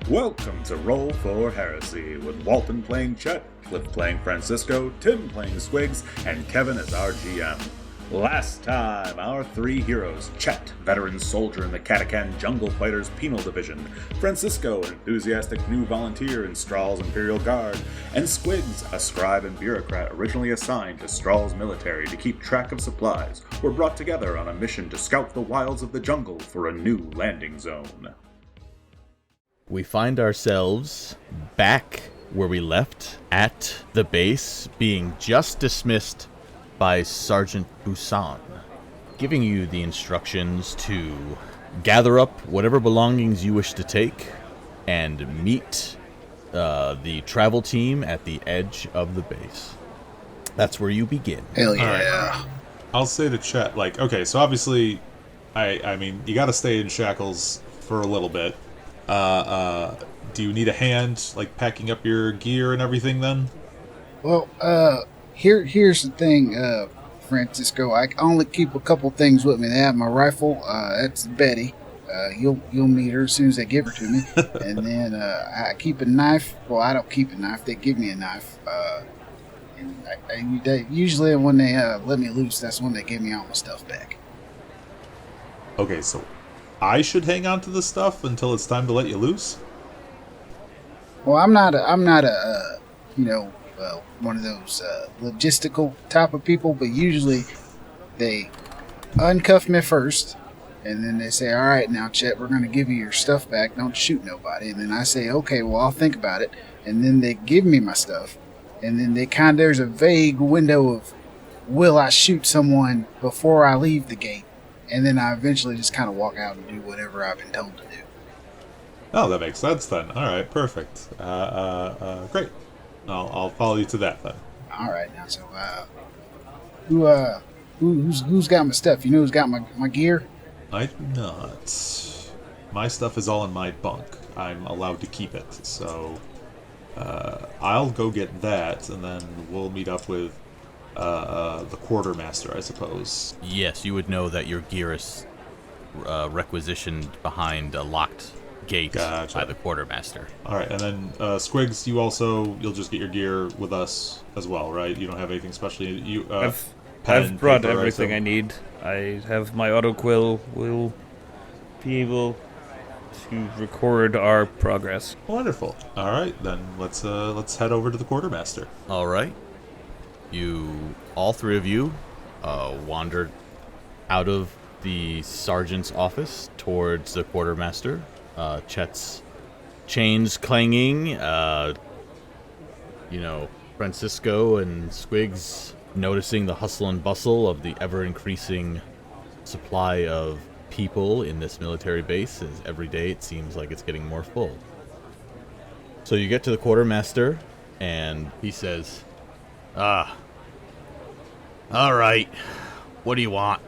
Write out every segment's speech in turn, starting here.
Welcome to Roll for Heresy, with Walton playing Chet, Cliff playing Francisco, Tim playing Squigs, and Kevin as our GM. Last time, our three heroes, Chet, veteran soldier in the Katakan Jungle Fighters Penal Division, Francisco, an enthusiastic new volunteer in Strahl's Imperial Guard, and Squigs, a scribe and bureaucrat originally assigned to Strahl's military to keep track of supplies, were brought together on a mission to scout the wilds of the jungle for a new landing zone. We find ourselves back where we left at the base, being just dismissed by Sergeant Busan, giving you the instructions to gather up whatever belongings you wish to take and meet the travel team at the edge of the base. That's where you begin. Hell yeah. Right. I'll say to Chet, okay, so obviously, I mean, you gotta stay in shackles for a little bit. Do you need a hand, packing up your gear and everything then? Well, here's the thing, Francisco. I only keep a couple things with me. I have my rifle, that's Betty. You'll meet her as soon as they give her to me. And then I keep a knife. Well, I don't keep a knife. They give me a knife. Usually when they let me loose, that's when they give me all my stuff back. Okay, so I should hang on to the stuff until it's time to let you loose? Well, I'm not a one of those logistical type of people, but usually they uncuff me first, and then they say, all right, now, Chet, we're going to give you your stuff back. Don't shoot nobody. And then I say, okay, well, I'll think about it. And then they give me my stuff. And then there's a vague window of, will I shoot someone before I leave the gate? And then I eventually just kind of walk out and do whatever I've been told to do. Oh, that makes sense then. All right, perfect. Great. I'll follow you to that then. All right, now, so who's got my stuff? You know who's got my gear? I do not. My stuff is all in my bunk. I'm allowed to keep it, so I'll go get that, and then we'll meet up with the quartermaster, I suppose. Yes, you would know that your gear is requisitioned behind a locked gate by the quartermaster. All right, and then Squigs, you'll just get your gear with us as well, right? You don't have anything special. I've brought everything I need. I have my autoquill. Will be able to record our progress. Wonderful. All right, then let's head over to the quartermaster. All right. All three of you, wandered out of the sergeant's office towards the quartermaster. Chet's chains clanging. Francisco and Squigs noticing the hustle and bustle of the ever-increasing supply of people in this military base, as every day it seems like it's getting more full. So you get to the quartermaster, and he says, all right, what do you want?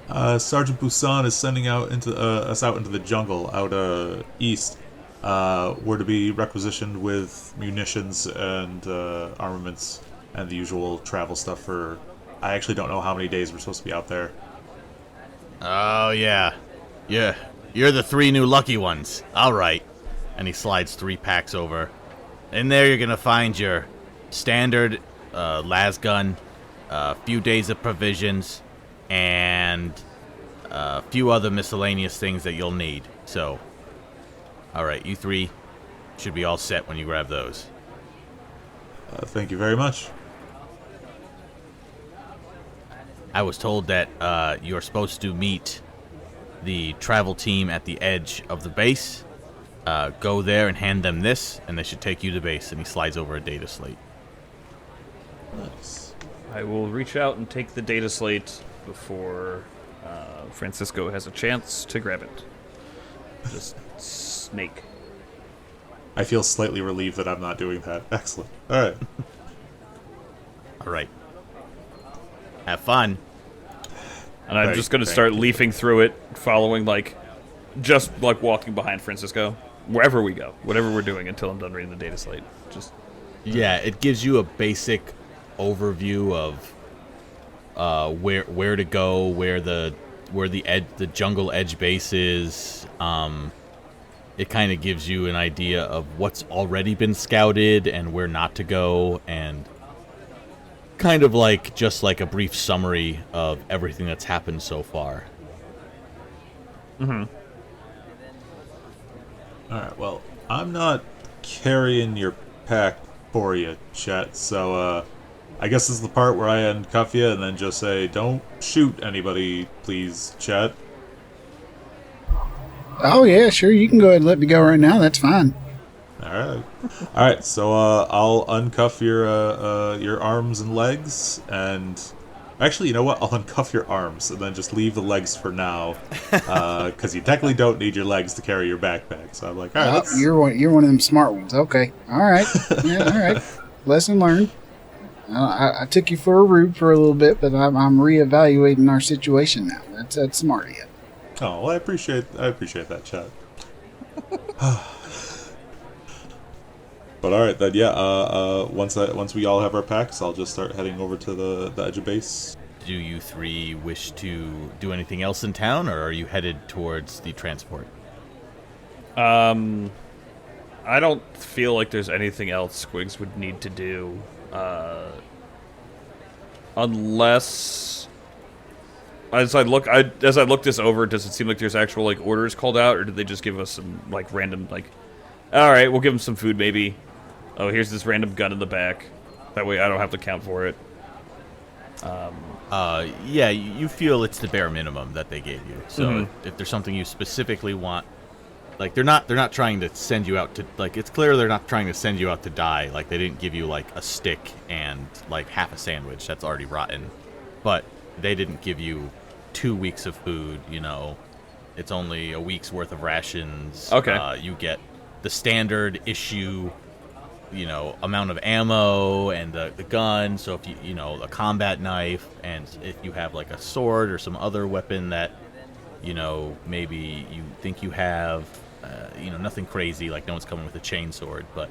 Sergeant Busan is sending us out into the jungle out east. We're to be requisitioned with munitions and armaments and the usual travel stuff for... I actually don't know how many days we're supposed to be out there. Oh, yeah. You're the three new lucky ones. All right. And he slides 3 packs over. In there you're going to find your standard las gun, a few days of provisions, and a few other miscellaneous things that you'll need. So, all right, you 3 should be all set when you grab those. Thank you very much. I was told that you're supposed to meet the travel team at the edge of the base. Go there and hand them this, and they should take you to base. And he slides over a data slate. Nice. I will reach out and take the data slate before Francisco has a chance to grab it. Just snake. I feel slightly relieved that I'm not doing that. Excellent. All right. All right. Have fun. And I'm just going to start leafing through it, following, just walking behind Francisco, wherever we go, whatever we're doing until I'm done reading the data slate. Yeah, it gives you a basic overview of where to go, where the jungle edge base is, it kind of gives you an idea of what's already been scouted and where not to go, and kind of like just like a brief summary of everything that's happened so far. Mm-hmm. Alright, well, I'm not carrying your pack for you, Chet, so, I guess this is the part where I uncuff you and then just say, don't shoot anybody, please, Chet. Oh, yeah, sure. You can go ahead and let me go right now. That's fine. Alright, so, I'll uncuff your arms and legs, and... Actually, you know what? I'll uncuff your arms, and then just leave the legs for now, because you technically don't need your legs to carry your backpack, so I'm like, alright, you're one of them smart ones. Okay. All right. Yeah, all right. Lesson learned. I took you for a rube for a little bit, but I'm reevaluating our situation now. That's smart of you. Oh, well, I appreciate that, Chet. But alright then, yeah, once we all have our packs, I'll just start heading over to the edge of base. Do you three wish to do anything else in town, or are you headed towards the transport? I don't feel like there's anything else Squigs would need to do. Unless... As I look this over, does it seem like there's actual like orders called out, or did they just give us some like random like, all right, we'll give them some food maybe. Oh, here's this random gun in the back. That way I don't have to count for it. Yeah, you feel it's the bare minimum that they gave you. So if there's something you specifically want, like they're not trying to send you out to, like, it's clear they're not trying to send you out to die. Like they didn't give you like a stick and like half a sandwich that's already rotten, but they didn't give you 2 weeks of food. You know, it's only a week's worth of rations. Okay. You get the standard issue, you know, amount of ammo and the gun. So if you know, a combat knife, and if you have like a sword or some other weapon that, you know, maybe you think you have, you know, nothing crazy, like no one's coming with a chainsword, but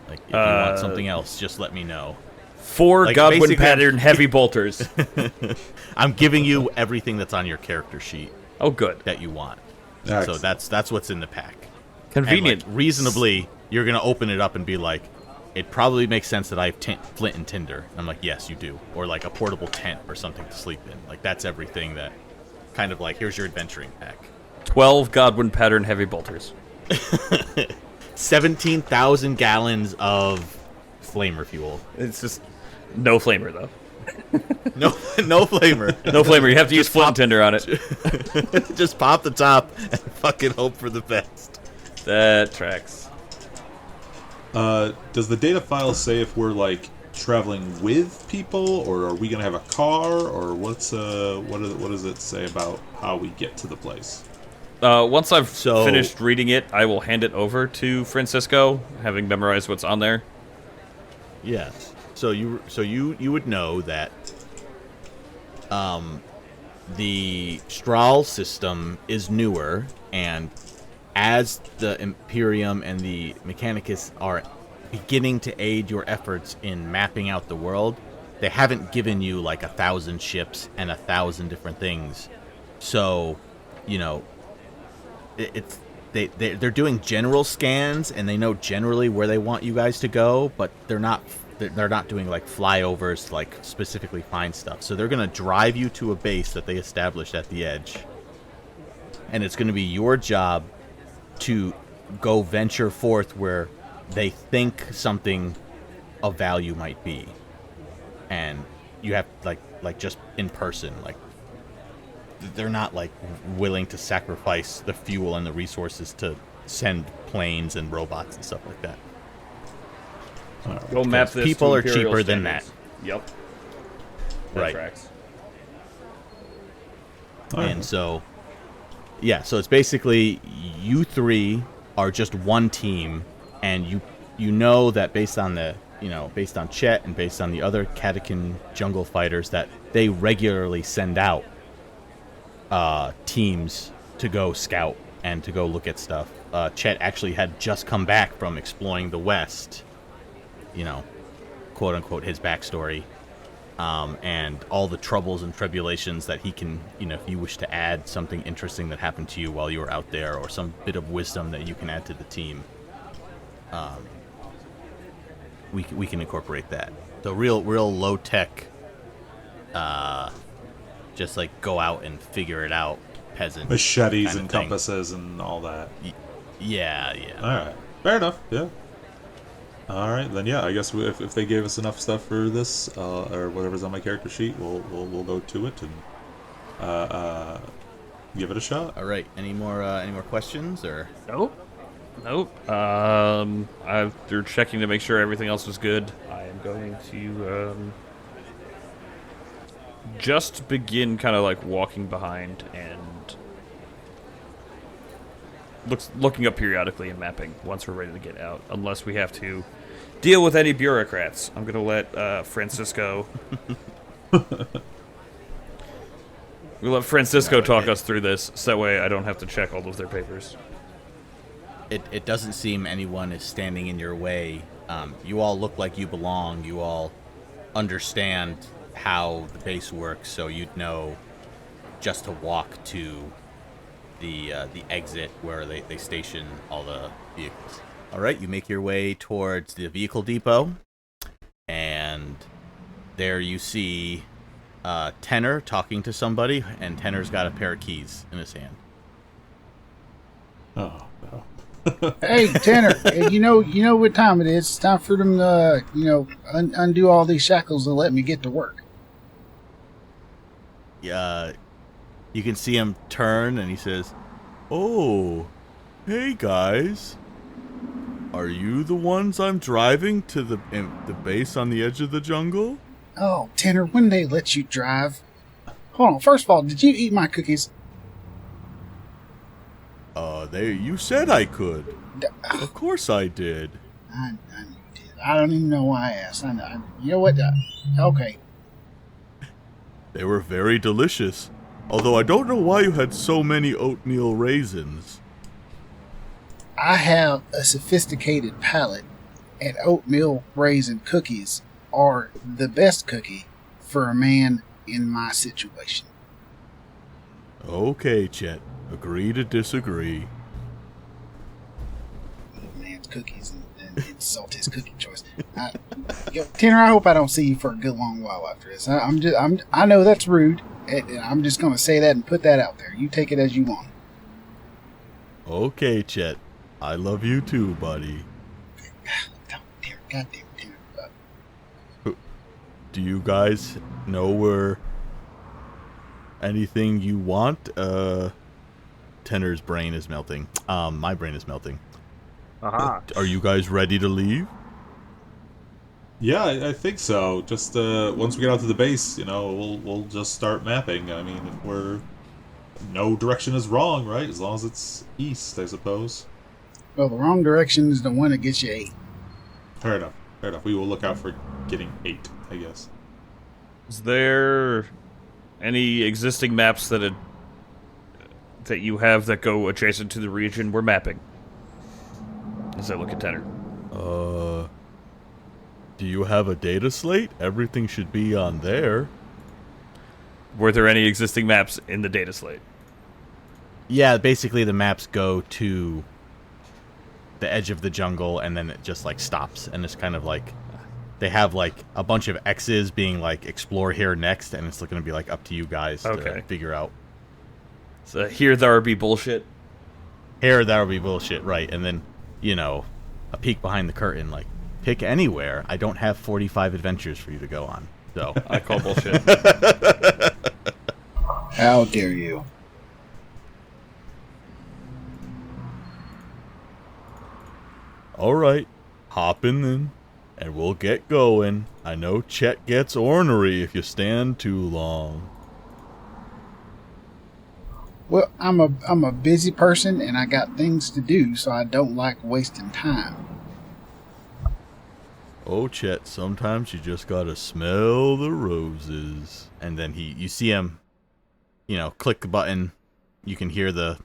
like if you want something else, just let me know. 4 Like, Godwin basically, pattern heavy bolters. I'm giving you everything that's on your character sheet Oh, good. that you want. Excellent. So that's what's in the pack. Convenient. And, like, reasonably, you're gonna open it up and be like, it probably makes sense that I have flint and tinder. And I'm like, yes, you do. Or like a portable tent or something to sleep in. Like that's everything that kind of like, here's your adventuring pack. 12 Godwin pattern heavy bolters. 17,000 gallons of flamer fuel. It's just no flamer though. No flamer. No flamer. You have to use flint and tinder on it. Just pop the top and fucking hope for the best. That tracks. Does the data file say if we're like traveling with people, or are we gonna have a car, or what does it say about how we get to the place? Once I've finished reading it, I will hand it over to Francisco, having memorized what's on there. Yes. So you would know that the Strahl system is newer, and as the Imperium and the Mechanicus are beginning to aid your efforts in mapping out the world, they haven't given you like 1,000 ships and 1,000 different things. So, you know, they're doing general scans, and they know generally where they want you guys to go, but they're not doing like flyovers to like specifically find stuff. So they're gonna drive you to a base that they established at the edge, and it's gonna be your job to go venture forth where they think something of value might be, and you have like just in person, like they're not like willing to sacrifice the fuel and the resources to send planes and robots and stuff like that. Go map this. People to are Imperial cheaper than that. standards. Yep. That Right. tracks. And so, yeah, so it's basically you three are just one team, and you know that based on Chet and based on the other Catechin jungle fighters, that they regularly send out teams to go scout and to go look at stuff. Chet actually had just come back from exploring the West, you know, quote unquote his backstory, and all the troubles and tribulations that he can, if you wish to add something interesting that happened to you while you were out there, or some bit of wisdom that you can add to the team, we can incorporate that. So real low tech, just like go out and figure it out, peasant. Machetes kind of and thing. compasses and all that. Yeah. All right, fair enough. Yeah. All right, then. Yeah, I guess if they gave us enough stuff for this, or whatever's on my character sheet, we'll go to it and give it a shot. All right. Any more questions or? Nope. After checking to make sure everything else was good, I am going to just begin kind of like walking behind and looking up periodically and mapping once we're ready to get out. Unless we have to deal with any bureaucrats, I'm going to let Francisco. We'll let Francisco talk us through this, so that way I don't have to check all of their papers. It doesn't seem anyone is standing in your way. You all look like you belong. You all understand how the base works, so you'd know just to walk to the exit where they station all the vehicles. All right, you make your way towards the vehicle depot, and there you see Tenor talking to somebody, and Tenor's got a pair of keys in his hand. Oh no. Hey, Tanner, you know what time it is. It's time for them to, undo all these shackles and let me get to work. Yeah, you can see him turn, and he says, "Oh, hey guys, are you the ones I'm driving to the base on the edge of the jungle?" Oh, Tanner, when they let you drive? Hold on, first of all, did you eat my cookies? You said I could. Of course I did. I knew you did. I don't even know why I asked. I know. You know what? Okay. They were very delicious. Although I don't know why you had so many oatmeal raisins. I have a sophisticated palate, and oatmeal raisin cookies are the best cookie for a man in my situation. Okay, Chet. Agree to disagree. Man's cookies and insult his cooking choice. Tanner, I hope I don't see you for a good long while after this. I know that's rude. And I'm just going to say that and put that out there. You take it as you want. Okay, Chet. I love you too, buddy. God damn it, Tanner. Do you guys know where anything you want? Tenor's brain is melting. My brain is melting. Are you guys ready to leave? Yeah, I think so. Just once we get out to the base, we'll just start mapping. I mean, no direction is wrong, right? As long as it's east, I suppose. Well, the wrong direction is the one that gets you 8. Fair enough. We will look out for getting 8, I guess. Is there any existing maps that you have that go adjacent to the region we're mapping? As I look at Tenor. Do you have a data slate? Everything should be on there. Were there any existing maps in the data slate? Yeah, basically the maps go to the edge of the jungle, and then it just like stops, and it's kind of like they have like a bunch of X's being like explore here next, and it's going to be like up to you guys to figure out. So here there be bullshit. Here there will be bullshit, right? And then a peek behind the curtain, like pick anywhere. I don't have 45 adventures for you to go on, so I call bullshit. How dare you? All right, hop in then, and we'll get going. I know Chet gets ornery if you stand too long. Well, I'm a busy person, and I got things to do, so I don't like wasting time. Oh, Chet, sometimes you just gotta smell the roses. And then you see him, click the button. You can hear the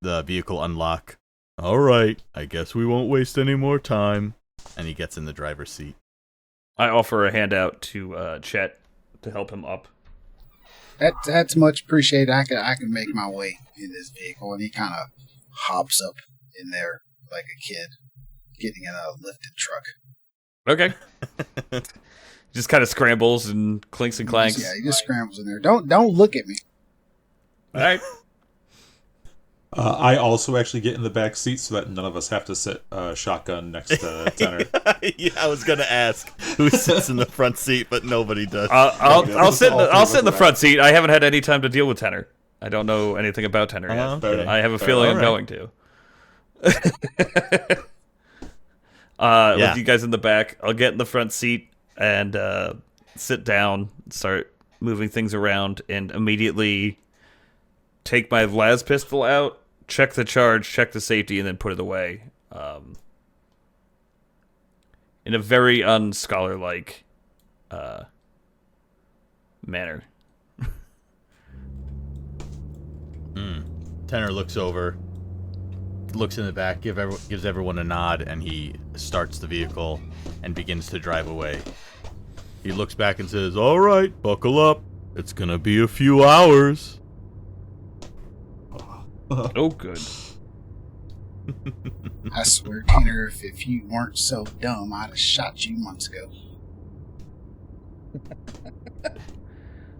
vehicle unlock. All right, I guess we won't waste any more time. And he gets in the driver's seat. I offer a handout to Chet to help him up. That's much appreciated. I can make my way in this vehicle, and he kind of hops up in there like a kid getting in a lifted truck. Okay. Just kind of scrambles and clinks and clanks. Yeah, he just scrambles in there. Don't look at me. All right. I also actually get in the back seat so that none of us have to sit shotgun next to Tenor. Yeah, I was gonna ask who sits in the front seat, but nobody does. I'll sit in the front seat. I haven't had any time to deal with Tenor. I don't know anything about Tenor yet. Okay. I have a feeling I'm going to. With you guys in the back, I'll get in the front seat and sit down, start moving things around, and immediately take my las pistol out, check the charge, check the safety, and then put it away. In a very unscholarlike manner. Tenor looks over, looks in the back, gives everyone a nod, and he starts the vehicle and begins to drive away. He looks back and says, "All right, buckle up. It's gonna be a few hours." Oh, good. I swear, Tanner, if you weren't so dumb, I'd have shot you months ago.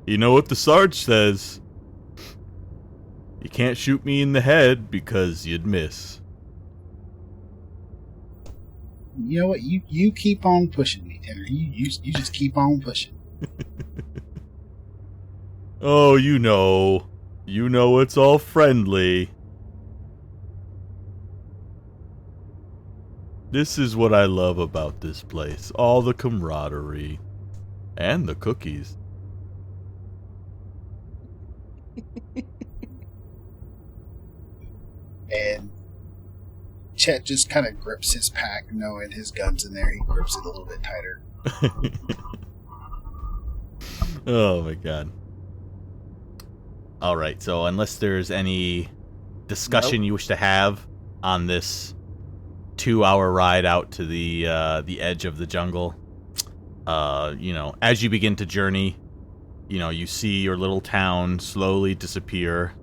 You know what the Sarge says? You can't shoot me in the head because you'd miss. You know what? You keep on pushing me, Tanner. You just keep on pushing. Oh, you know it's all friendly. This is what I love about this place. All the camaraderie. And the cookies. And Chet just kind of grips his pack, knowing his gun's in there. He grips it a little bit tighter. Oh my god. Alright, so unless there's any discussion you wish to have on this 2-hour ride out to the edge of the jungle, as you begin to journey, you see your little town slowly disappear.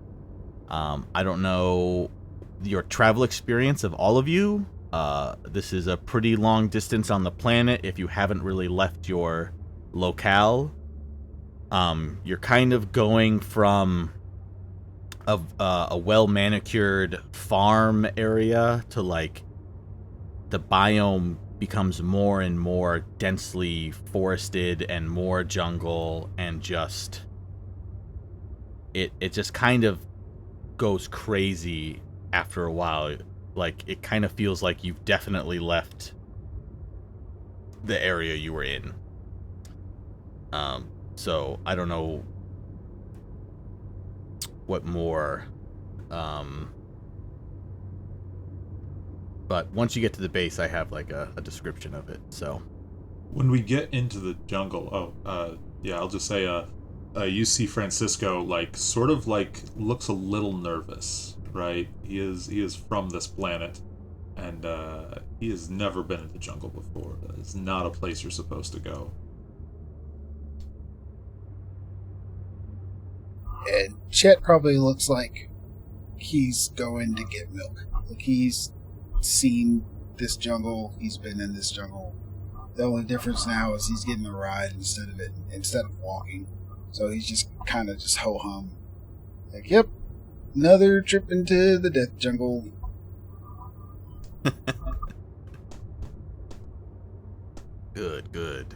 I don't know your travel experience of all of you. This is a pretty long distance on the planet if you haven't really left your locale. You're kind of going from a well-manicured farm area to like the biome becomes more and more densely forested and more jungle, and just it just kind of goes crazy after a while. Like, it kind of feels like you've definitely left the area you were in. So I don't know what more. But once you get to the base, I have like a description of it. So when we get into the jungle, I'll just say, you see Francisco sort of looks a little nervous, right? He is from this planet, and he has never been in the jungle before. It's not a place you're supposed to go. And Chet probably looks like he's going to get milk. Like, he's seen this jungle. He's been in this jungle. The only difference now is he's getting a ride instead of walking. So he's just kind of just ho-hum. Like, yep, another trip into the death jungle. Good.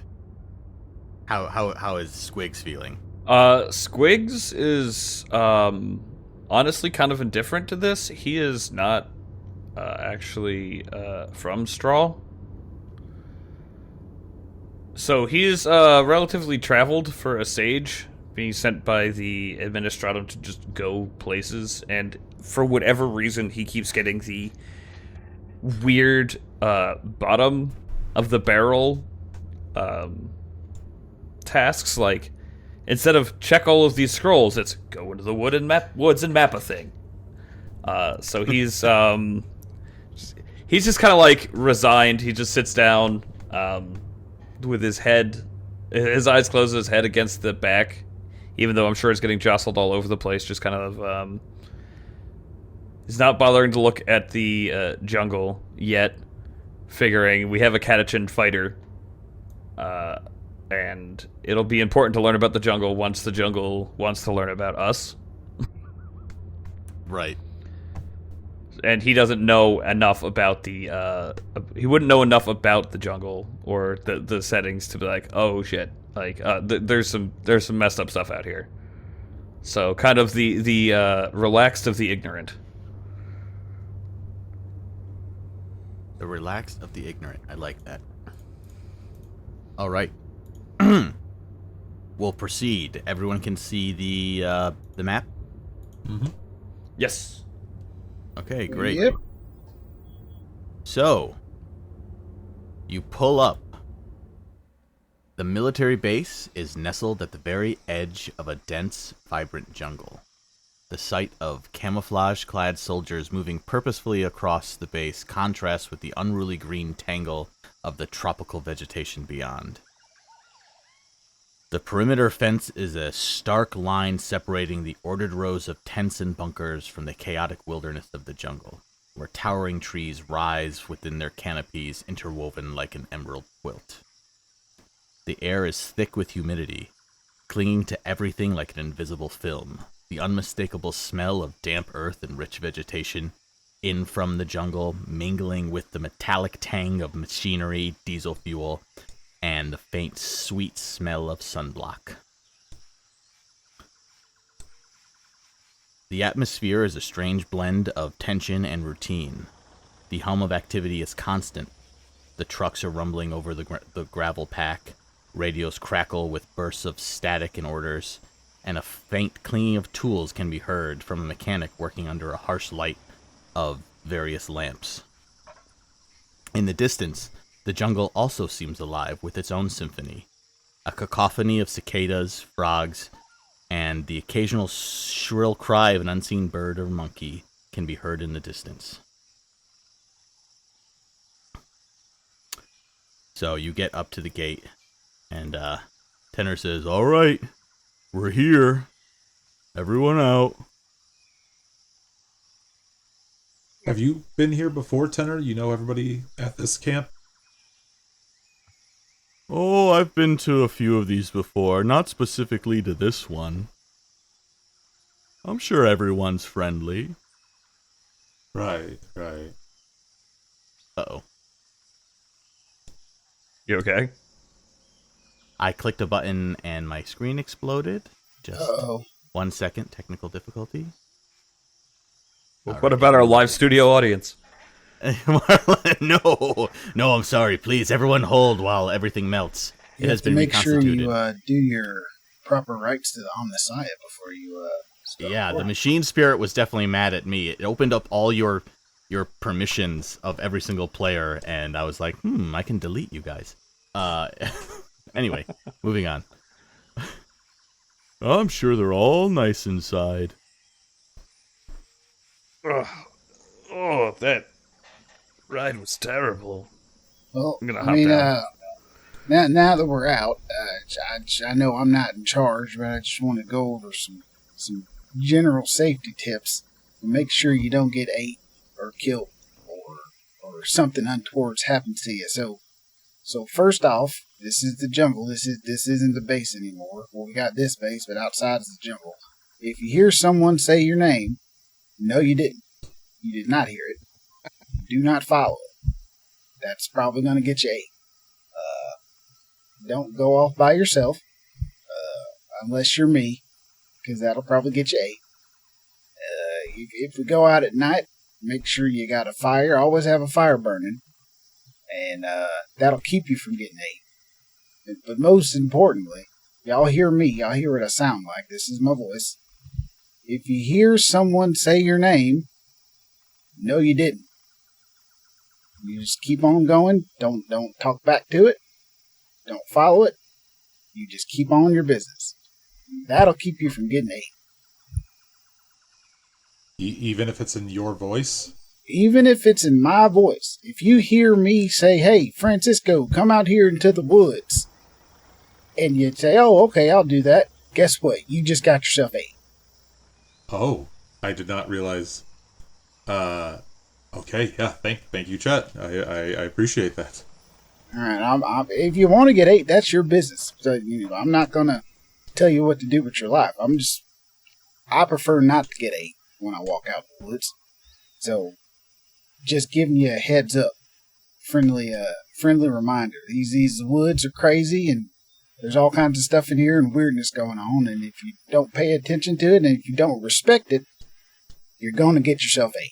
How is Squigs feeling? Squigs is honestly kind of indifferent to this. He is not actually from Straw. So he's relatively traveled for a sage, being sent by the Administratum to just go places, and for whatever reason he keeps getting the weird bottom of the barrel tasks. Like, instead of check all of these scrolls, it's go into the woods and map a thing. So he's just kind of like resigned. He just sits down, with his eyes closed, his head against the back, even though I'm sure it's getting jostled all over the place. Just kind of, he's not bothering to look at the jungle yet, figuring we have a catachin fighter, and it'll be important to learn about the jungle once the jungle wants to learn about us. Right. And he doesn't know enough about the he wouldn't know enough about the jungle or the settings to be like, oh shit, like there's some messed up stuff out here. So kind of the relaxed of the ignorant. The relaxed of the ignorant. I like that. All right. We'll proceed. Everyone can see the map. Mm-hmm. Yes. Okay, great. Yep. So, you pull up. The military base is nestled at the very edge of a dense, vibrant jungle. The sight of camouflage-clad soldiers moving purposefully across the base contrasts with the unruly green tangle of the tropical vegetation beyond. The perimeter fence is a stark line separating the ordered rows of tents and bunkers from the chaotic wilderness of the jungle, where towering trees rise within their canopies interwoven like an emerald quilt. The air is thick with humidity, clinging to everything like an invisible film. The unmistakable smell of damp earth and rich vegetation in from the jungle, mingling with the metallic tang of machinery, diesel fuel, and the faint, sweet smell of sunblock. The atmosphere is a strange blend of tension and routine. The hum of activity is constant. The trucks are rumbling over the gravel pack, radios crackle with bursts of static and orders, and a faint clinging of tools can be heard from a mechanic working under a harsh light of various lamps. In the distance, the jungle also seems alive with its own symphony. A cacophony of cicadas, frogs, and the occasional shrill cry of an unseen bird or monkey can be heard in the distance. So you get up to the gate, and Tenor says, "All right, we're here. Everyone out." Have you been here before, Tenor? You know everybody at this camp? Oh, I've been to a few of these before, not specifically to this one. I'm sure everyone's friendly. Right. Uh-oh. You okay? I clicked a button and my screen exploded. Just Uh-oh. 1 second, technical difficulty. What about our live studio audience? No, I'm sorry. Please, everyone hold while everything melts. You have to make sure you do your proper rites to the Omnissiah before you start. Yeah, the machine spirit was definitely mad at me. It opened up all your permissions of every single player, and I was like, I can delete you guys. Anyway, moving on. I'm sure they're all nice inside. Oh, that ride was terrible. Well, I'm gonna I hop mean, down. now that we're out, I know I'm not in charge, but I just want to go over some general safety tips to make sure you don't get ate or killed or something untoward's happens to you. So first off, this is the jungle. This isn't the base anymore. Well, we got this base, but outside is the jungle. If you hear someone say your name, no, you didn't. You did not hear it. Do not follow it. That's probably going to get you ate. Don't go off by yourself, unless you're me, because that'll probably get you ate. If we go out at night, make sure you got a fire. Always have a fire burning, and that'll keep you from getting ate. But most importantly, y'all hear me. Y'all hear what I sound like. This is my voice. If you hear someone say your name, no, you didn't. You just keep on going. Don't talk back to it. Don't follow it. You just keep on your business. That'll keep you from getting ate. Even if it's in your voice? even if it's in my voice, if you hear me say, hey, Francisco, come out here into the woods, and you'd say, oh, okay, I'll do that, guess what? You just got yourself 8. Oh, I did not realize. Okay, yeah, thank you, Chet. I appreciate that. All right, if you want to get 8, that's your business. So, I'm not going to tell you what to do with your life. I prefer not to get 8 when I walk out in the woods. So, just giving you a heads up, friendly reminder. These woods are crazy, and there's all kinds of stuff in here and weirdness going on. And if you don't pay attention to it, and if you don't respect it, you're going to get yourself 8.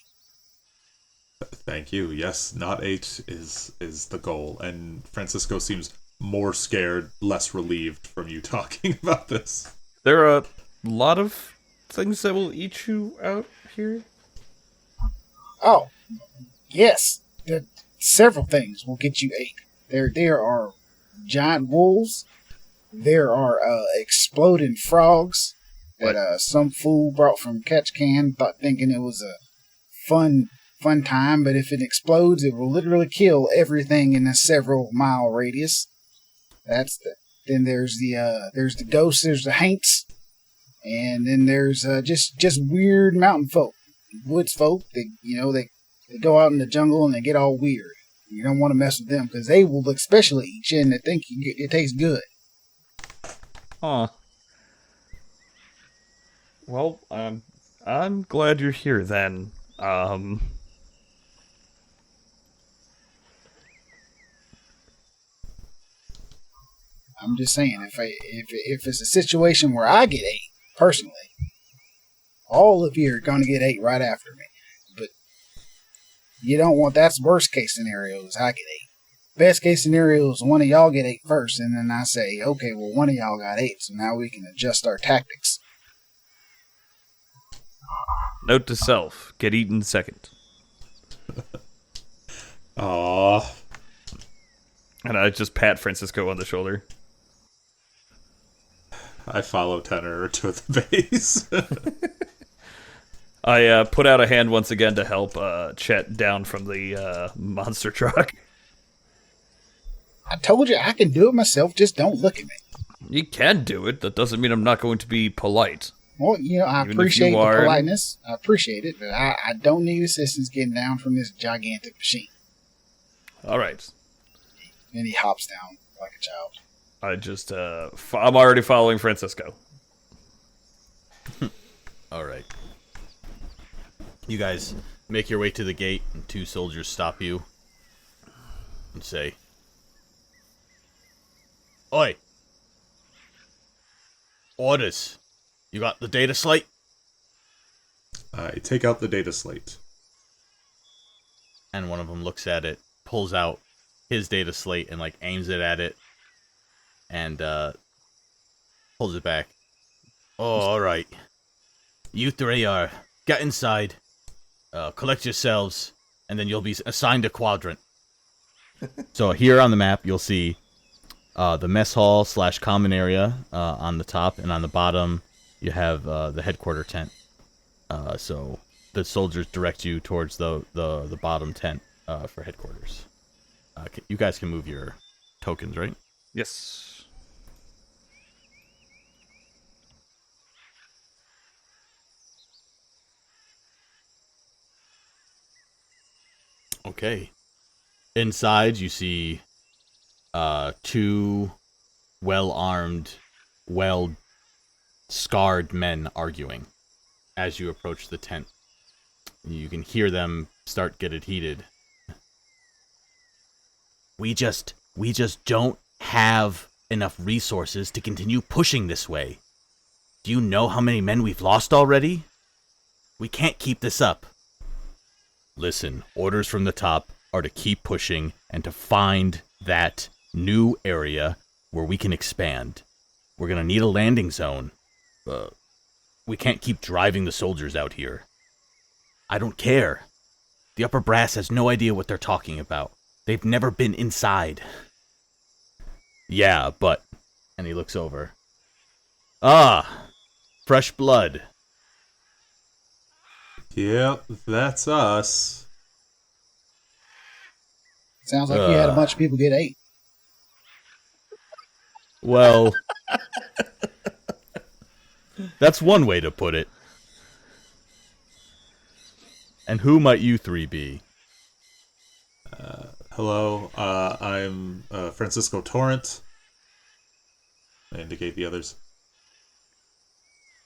Thank you. Yes, not 8 is the goal. And Francisco seems more scared, less relieved from you talking about this. There are a lot of things that will eat you out here. Oh, yes. Several things will get you 8. There are giant wolves. There are exploding frogs that some fool brought from Catch Can, thinking it was a fun time. But if it explodes, it will literally kill everything in a several mile radius. Then there's the ghosts. There's the haints, and then there's just weird mountain folk, woods folk. They go out in the jungle and they get all weird. You don't want to mess with them because they will especially eat you and they think it tastes good. Huh. Well, I'm glad you're here then. I'm just saying, if it's a situation where I get 8 personally, all of you are going to get 8 right after me. But you don't want that's worst case scenario is I get 8. Best case scenario is one of y'all get 8 first, and then I say, okay, well, one of y'all got 8, so now we can adjust our tactics. Note to self: get eaten second. Aww. And I just pat Francisco on the shoulder. I follow Tenor to the base. I put out a hand once again to help Chet down from the monster truck. I told you I can do it myself, just don't look at me. You can do it. That doesn't mean I'm not going to be polite. Well, I appreciate the politeness. I appreciate it, but I don't need assistance getting down from this gigantic machine. All right. And he hops down like a child. I just, I'm already following Francisco. All right. You guys make your way to the gate, and 2 soldiers stop you and say, "Oi! Orders. You got the data slate?" I take out the data slate. And one of them looks at it, pulls out his data slate, and aims it at it, and pulls it back. "Oh, all right. You 3 are get inside, collect yourselves, and then you'll be assigned a quadrant." So here on the map, you'll see the mess hall / common area on the top, and on the bottom you have the headquarter tent. So the soldiers direct you towards the bottom tent for headquarters. You guys can move your tokens, right? Yes. Okay. Inside, you see 2 well-armed, well-scarred men arguing as you approach the tent. You can hear them start getting heated. We just don't have enough resources to continue pushing this way. Do you know how many men we've lost already? We can't keep this up. Listen, orders from the top are to keep pushing and to find that new area where we can expand. We're going to need a landing zone. We can't keep driving the soldiers out here. I don't care. The upper brass has no idea what they're talking about. They've never been inside. Yeah, but... And he looks over. Ah, fresh blood. Yep, that's us. Sounds like you had a bunch of people get ate. Well, that's one way to put it. And who might you three be? Hello, I'm Francisco Torrent. I indicate the others.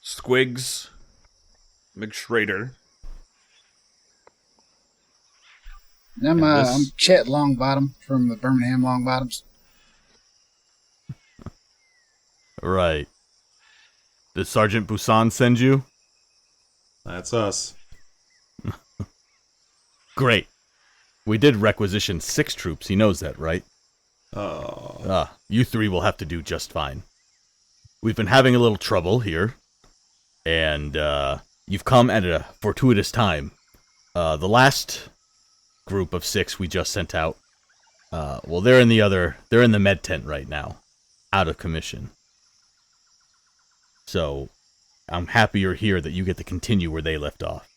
Squigs. McSchrader. And And I'm Chet Longbottom from the Birmingham Longbottoms. Right. Did Sergeant Busan send you? That's us. Great. We did requisition 6 troops. He knows that, right? Oh. You 3 will have to do just fine. We've been having a little trouble here. And, you've come at a fortuitous time. The last group of 6 we just sent out, well, they're in the med tent right now. Out of commission. So, I'm happy you're here that you get to continue where they left off.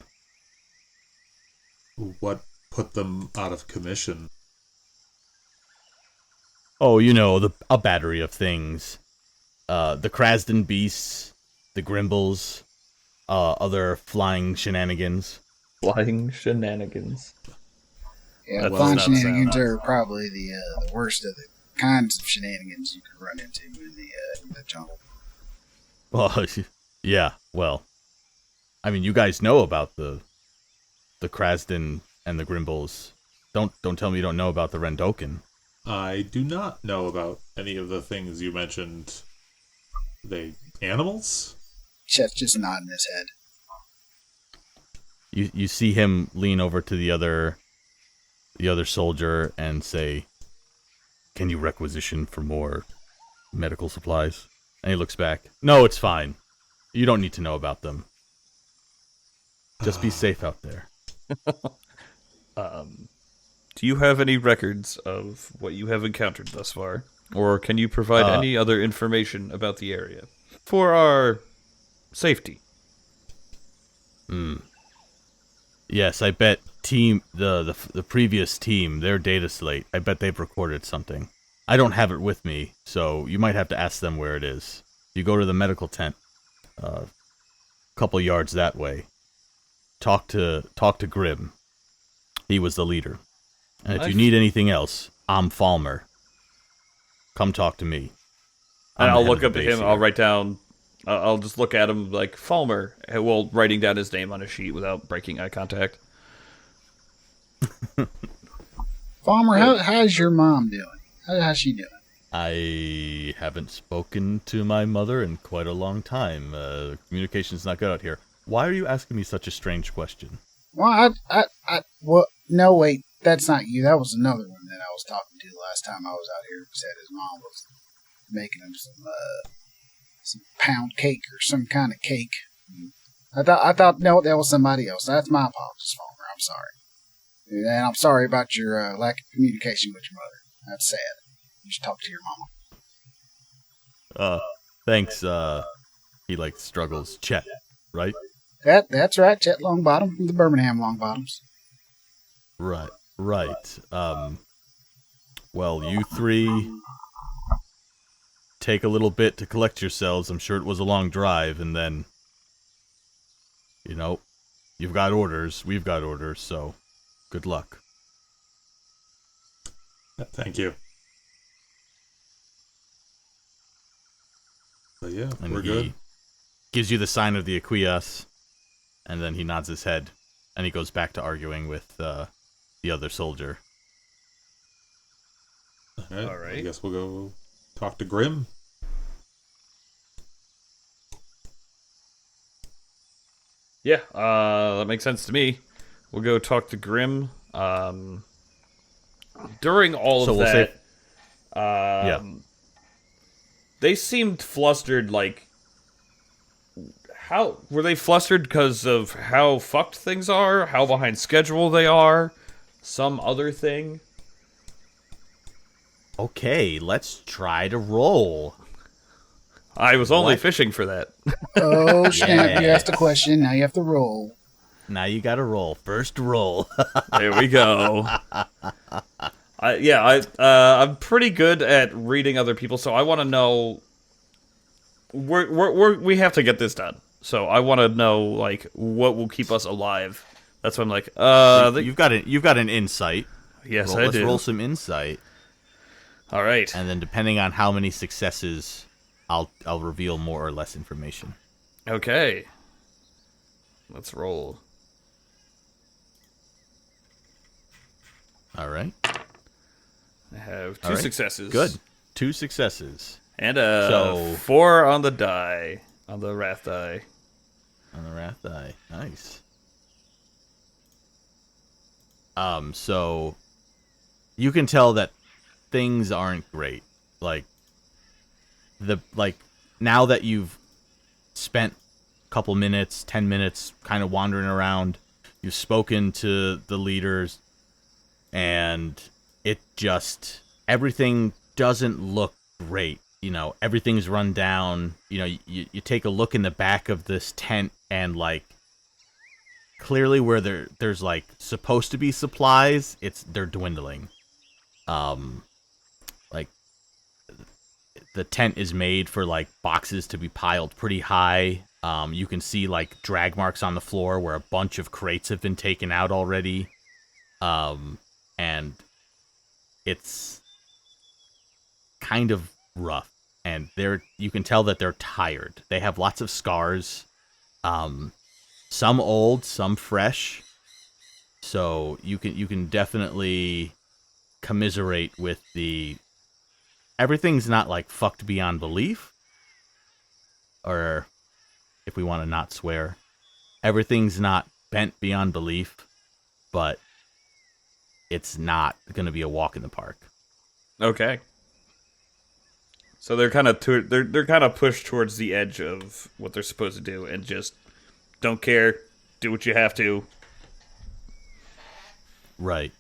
What put them out of commission? Oh, a battery of things. The Krasden beasts, the Grimbles, other flying shenanigans. Flying shenanigans. Yeah, That flying does not shenanigans sound- are probably the worst of the kinds of shenanigans you could run into in the jungle. Well, yeah, well. I mean, you guys know about the Krasden and the Grimbles. Don't tell me you don't know about the Rendoken. I do not know about any of the things you mentioned. They animals? Chet's just nodding his head. You see him lean over to the other soldier and say, "Can you requisition for more medical supplies?" And he looks back. "No, it's fine. You don't need to know about them. Just be safe out there." Do you have any records of what you have encountered thus far? Or can you provide any other information about the area? For our safety. Yes, I bet the previous team, their data slate, I bet they've recorded something. I don't have it with me, so you might have to ask them where it is. You go to the medical tent, a couple yards that way. Talk to Grim. He was the leader. And if you need anything else, I'm Falmer. Come talk to me. And I'm I'll the head look of the up at base him. here. I'll write down. I'll just look at him like Falmer, while writing down his name on a sheet without breaking eye contact. Farmer, how's your mom doing? How's she doing? I haven't spoken to my mother in quite a long time. Communication's not good out here. Why are you asking me such a strange question? Well, well, no, wait, that's not you. That was another one that I was talking to last time I was out here. Who said his mom was making him some pound cake or some kind of cake. I thought, no, that was somebody else. That's my apologies, Farmer. I'm sorry, and I'm sorry about your lack of communication with your mother. That's sad. You should talk to your mama. Thanks, he struggles. Chet, right? That's right, Chet Longbottom from the Birmingham Longbottoms. Right. Well, you 3 take a little bit to collect yourselves. I'm sure it was a long drive, and then, you've got orders, we've got orders, so good luck. Thank you. But yeah, And we're he good. gives you the sign of the Aquias, and then he nods his head, and he goes back to arguing with the other soldier. All right. I guess we'll go talk to Grim. Yeah, that makes sense to me. We'll go talk to Grim. During all So of we'll that, Yeah. they seemed flustered. How were they flustered? Because of how fucked things are, how behind schedule they are, some other thing. Okay, let's try to roll. I was only What? fishing for that. Oh, snap. Yeah. You asked a question. Now you have to roll. Now you gotta roll. First roll. There we go. I'm pretty good at reading other people, so I want to know. We have to get this done. So I want to know like what will keep us alive. That's why I'm like, you've got an insight. Yes, Let's roll some insight. All right. And then depending on how many successes, I'll reveal more or less information. Okay. Let's roll. All right. I have two successes. Good. 2 successes. And a 4 on the die. On the wrath die. On the wrath die. Nice. So you can tell that things aren't great. Now that you've spent a couple minutes, 10 minutes kind of wandering around, you've spoken to the leaders, and everything doesn't look great. Everything's run down. You take a look in the back of this tent, and clearly where there's supposed to be supplies, they're dwindling. The tent is made for boxes to be piled pretty high. You can see drag marks on the floor where a bunch of crates have been taken out already. And it's kind of rough. And you can tell that they're tired. They have lots of scars. Some old, some fresh. So you can definitely commiserate with everything's not fucked beyond belief. Or if we want to not swear, everything's not bent beyond belief, but it's not going to be a walk in the park. Okay. So they're kind of they're kind of pushed towards the edge of what they're supposed to do, and just don't care, do what you have to. Right.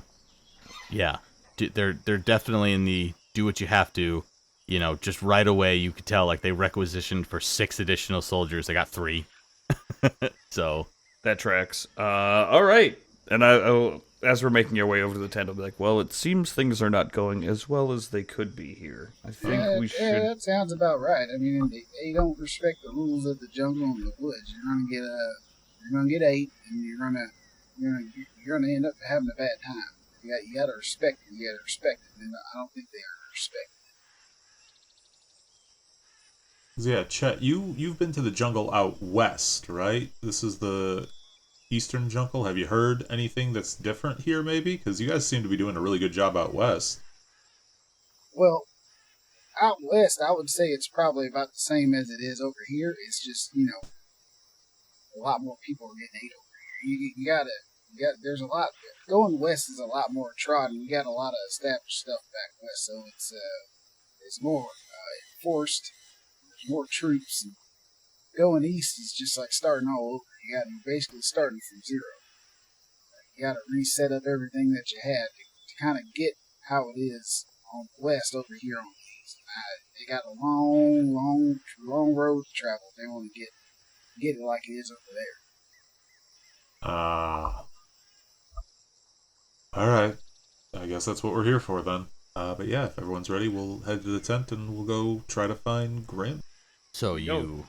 Yeah. They're definitely in the do what you have to. Just right away you could tell they requisitioned for 6 additional soldiers. They got 3. So that tracks. All right. And as we're making our way over to the tent, I'll be like, well, it seems things are not going as well as they could be here. I think we should... Yeah, that sounds about right. I mean, they don't respect the rules of the jungle and the woods. You're gonna get ate, and you're gonna end up having a bad time. You gotta respect it. You gotta respect it, and I don't think they are respected. Yeah, Chet, you've been to the jungle out west, right? This is the eastern jungle. Have you heard anything that's different here, maybe? Because you guys seem to be doing a really good job out west. Well, out west, I would say it's probably about the same as it is over here. It's just, a lot more people are getting ate over here. There's a lot, going west is a lot more trodden. You got a lot of established stuff back west, so it's more enforced. There's more troops. And going east is just like starting all over. You're basically starting from zero. You got to reset up everything that you had to kind of get how it is on the west over here on the east. They got a long road to travel. They want to get it like it is over there. All right. I guess that's what we're here for then. But yeah, if everyone's ready, we'll head to the tent and we'll go try to find Grim. So you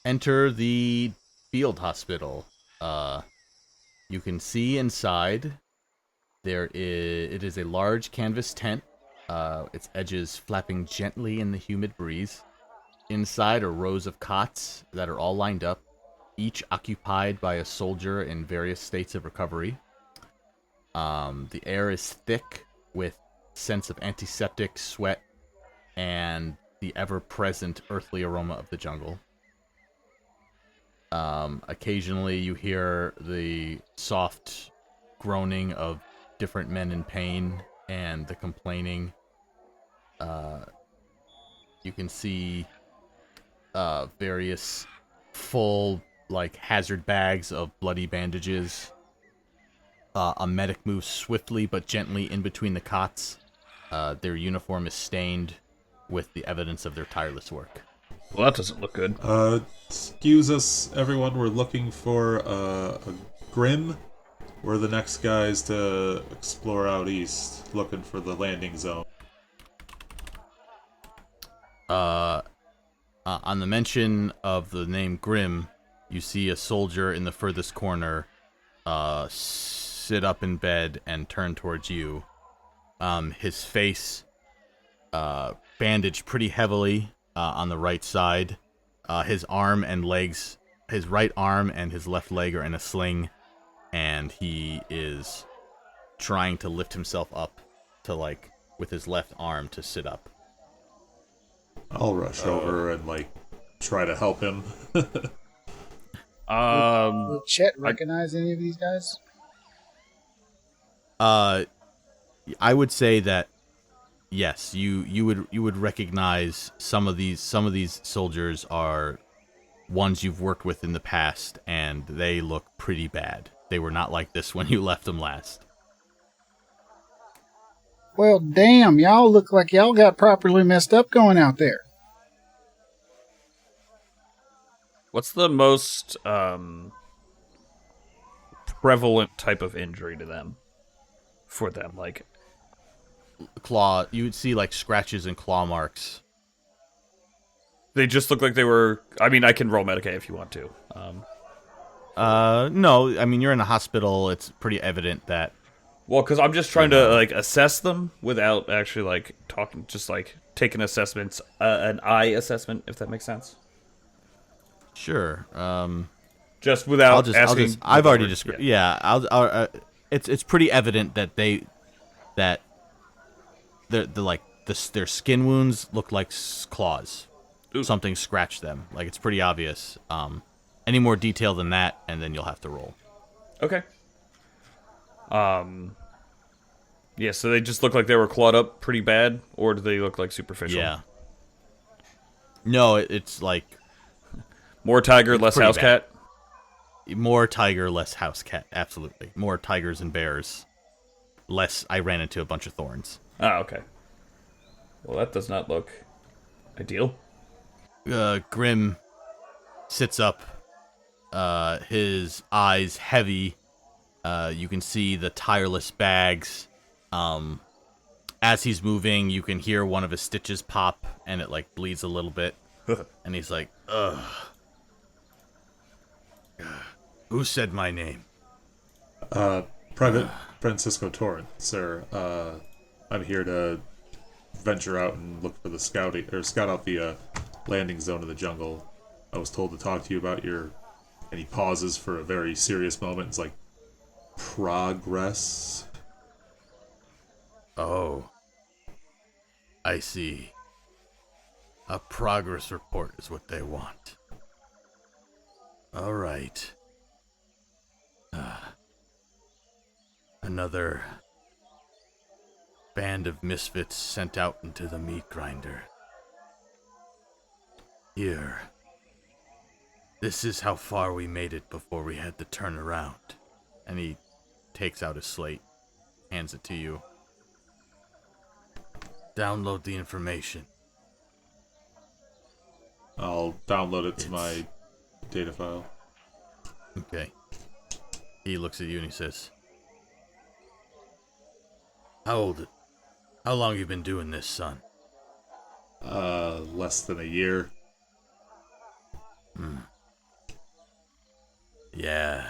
enter the field hospital. You can see inside. It is a large canvas tent. Its edges flapping gently in the humid breeze. Inside are rows of cots that are all lined up, each occupied by a soldier in various states of recovery. The air is thick with sense of antiseptic, sweat, and the ever-present earthly aroma of the jungle. Occasionally you hear the soft groaning of different men in pain and the complaining. You can see various full hazard bags of bloody bandages. A medic moves swiftly but gently in between the cots. Their uniform is stained with the evidence of their tireless work. Well, that doesn't look good. Excuse us, everyone. We're looking for a Grim. We're the next guys to explore out east, looking for the landing zone. On the mention of the name Grim, you see a soldier in the furthest corner sit up in bed and turn towards you. His face bandaged pretty heavily on the right side. His arm and legs, his right arm and his left leg are in a sling, and he is trying to lift himself up to, like, with his left arm to sit up. I'll rush over and, like, try to help him. Will Chet recognize any of these guys? I would say that yes, you would recognize some of these soldiers are ones you've worked with in the past, and they look pretty bad. They were not like this when you left them last. Well, damn, y'all look like y'all got properly messed up going out there. What's the most prevalent type of injury to them? For them, like Claw, you would see like scratches and claw marks. they just look like they were. I mean, I can roll Medicaid if you want to. No, I mean you're in a hospital. It's pretty evident that. Well, because I'm just trying to like assess them without actually like talking, just like taking assessments, an eye assessment, if that makes sense. Sure. Just without asking. I've already described. Yeah. It's pretty evident that their skin wounds look like claws. Ooh. Something scratched them. Like, it's pretty obvious. Any more detail than that, and then you'll have to roll. Okay. Yeah, so they just look like they were clawed up pretty bad, or do they look like superficial? Yeah. No, it's like more tiger, less house cat. More tiger, less house cat. Absolutely. More tigers and bears. Less I ran into a bunch of thorns. Ah, okay. Well, that does not look ideal. Grim sits up. His eyes heavy. You can see the tireless bags. As he's moving, you can hear one of his stitches pop, and it like bleeds a little bit. And he's like, "Ugh. Who said my name?" Private Francisco Torrent, sir. I'm here to venture out and look for the scout out the landing zone in the jungle. I was told to talk to you about your. And he pauses for a very serious moment. It's like progress. Oh, I see. A progress report is what they want. All right. Another band of misfits sent out into the meat grinder. Here. This is how far we made it before we had to turn around. And he takes out his slate, hands it to you. Download the information. I'll download it to my data file. Okay. He looks at you and he says, How long have you been doing this, son? Less than a year. Yeah.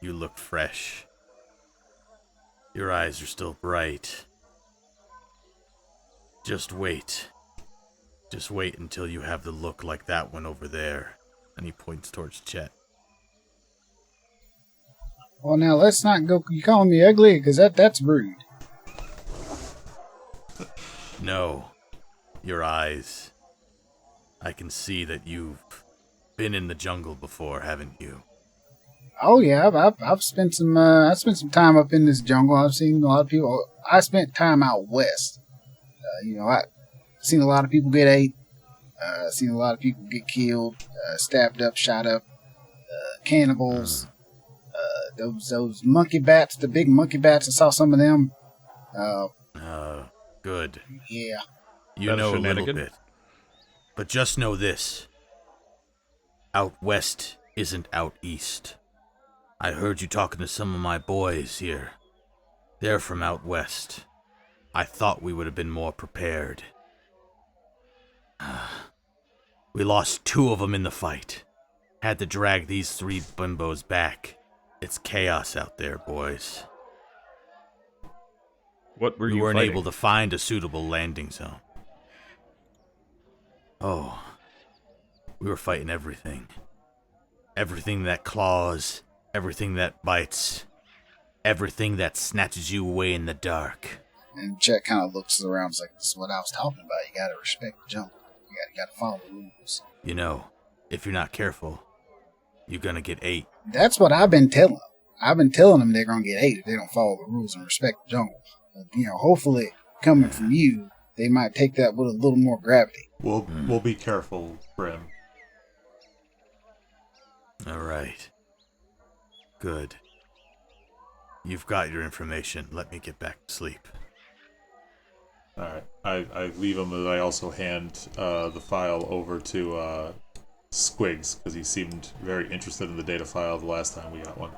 You look fresh. Your eyes are still bright. Just wait. Just wait until you have the look like that one over there. And he points towards Chet. Well, now let's not go. You calling me ugly? Because that's rude. No. Your eyes. I can see that you've been in the jungle before, haven't you? Oh yeah, I've spent some time up in this jungle. I've seen a lot of people. I spent time out west. I've seen a lot of people get ate. Seen a lot of people get killed, stabbed up, shot up. Cannibals. Those monkey bats, the big monkey bats. I saw some of them. Good. Yeah. You know a little bit. But just know this. Out west isn't out east. I heard you talking to some of my boys here. They're from out west. I thought we would have been more prepared. We lost 2 of them in the fight. Had to drag these 3 bimbos back. It's chaos out there, boys. What were We you weren't fighting? able to find a suitable landing zone. Oh, we were fighting everything. Everything that claws, everything that bites, everything that snatches you away in the dark. And Chet kind of looks around and is like, this is what I was talking about. You gotta respect the jungle. You gotta follow the rules. You know, if you're not careful, you're gonna get ate. That's what I've been telling them. I've been telling them they're gonna get ate if they don't follow the rules and respect the jungle. Hopefully, coming from you, they might take that with a little more gravity. We'll be careful, Brim. All right. Good. You've got your information. Let me get back to sleep. Alright. I leave him, and I also hand the file over to Squigs, because he seemed very interested in the data file the last time we got one.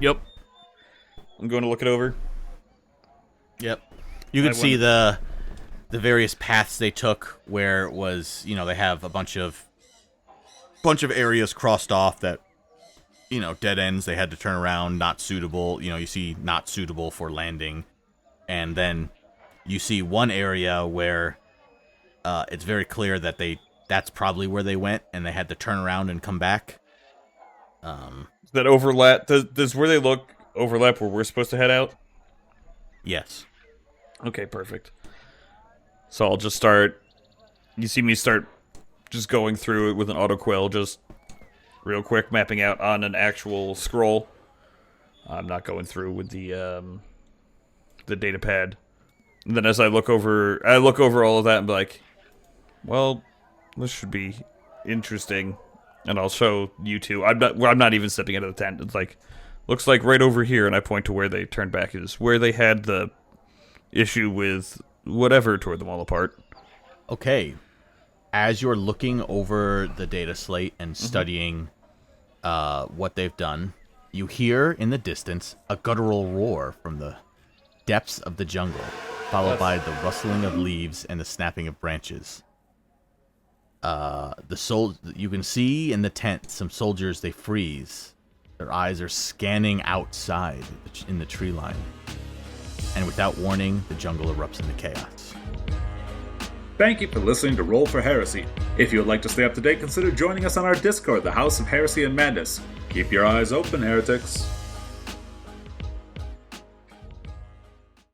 Yep. I'm going to look it over. Yep. You can see the various paths they took where it was, they have a bunch of areas crossed off that, dead ends. They had to turn around, not suitable. You see not suitable for landing. And then you see one area where it's very clear that that's probably where they went and they had to turn around and come back. Does that overlap? Does where they look overlap where we're supposed to head out? Yes. Okay, perfect. So I'll just start... You see me start just going through it with an autoquill, just real quick, mapping out on an actual scroll. I'm not going through with the data pad. And then as I look over all of that and be like, well, this should be interesting. And I'll show you two. I'm not even stepping into the tent. It's like, looks like right over here, and I point to where they turned back is where they had the issue with whatever tore them all apart. Okay. As you're looking over the data slate and studying what they've done, you hear in the distance a guttural roar from the depths of the jungle, followed by the rustling of leaves and the snapping of branches. You can see in the tent some soldiers, they freeze. Their eyes are scanning outside in the tree line. And without warning, the jungle erupts into chaos. Thank you for listening to Roll for Heresy. If you would like to stay up to date, consider joining us on our Discord, the House of Heresy and Madness. Keep your eyes open, heretics.